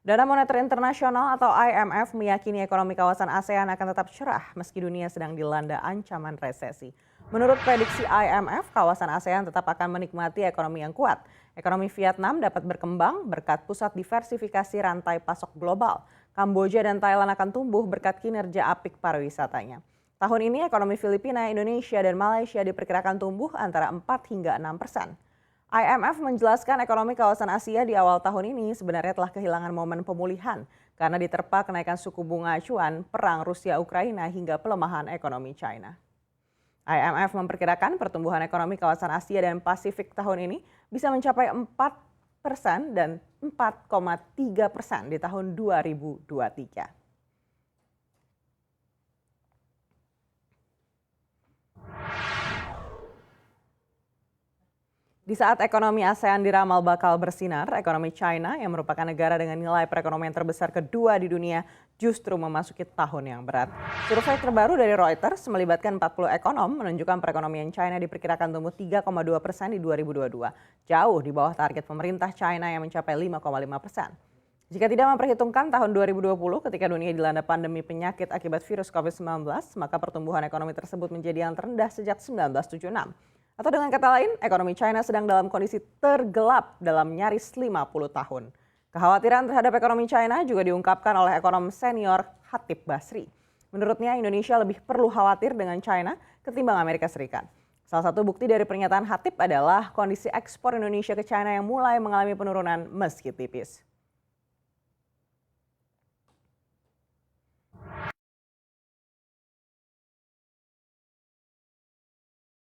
Dana Moneter Internasional atau IMF meyakini ekonomi kawasan ASEAN akan tetap cerah meski dunia sedang dilanda ancaman resesi. Menurut prediksi IMF, kawasan ASEAN tetap akan menikmati ekonomi yang kuat. Ekonomi Vietnam dapat berkembang berkat pusat diversifikasi rantai pasok global. Kamboja dan Thailand akan tumbuh berkat kinerja apik pariwisatanya. Tahun ini ekonomi Filipina, Indonesia, dan Malaysia diperkirakan tumbuh antara 4 hingga 6%. IMF menjelaskan ekonomi kawasan Asia di awal tahun ini sebenarnya telah kehilangan momen pemulihan karena diterpa kenaikan suku bunga acuan, perang Rusia-Ukraina hingga pelemahan ekonomi China. IMF memperkirakan pertumbuhan ekonomi kawasan Asia dan Pasifik tahun ini bisa mencapai 4% dan 4,3% di tahun 2023. Di saat ekonomi ASEAN diramal bakal bersinar, ekonomi China yang merupakan negara dengan nilai perekonomian terbesar kedua di dunia justru memasuki tahun yang berat. Survei terbaru dari Reuters melibatkan 40 ekonom menunjukkan perekonomian China diperkirakan tumbuh 3,2% di 2022, jauh di bawah target pemerintah China yang mencapai 5,5%. Jika tidak memperhitungkan tahun 2020 ketika dunia dilanda pandemi penyakit akibat virus COVID-19, maka pertumbuhan ekonomi tersebut menjadi yang terendah sejak 1976. Atau dengan kata lain, ekonomi China sedang dalam kondisi tergelap dalam nyaris 50 tahun. Kekhawatiran terhadap ekonomi China juga diungkapkan oleh ekonom senior Hatip Basri. Menurutnya Indonesia lebih perlu khawatir dengan China ketimbang Amerika Serikat. Salah satu bukti dari pernyataan Hatip adalah kondisi ekspor Indonesia ke China yang mulai mengalami penurunan meski tipis.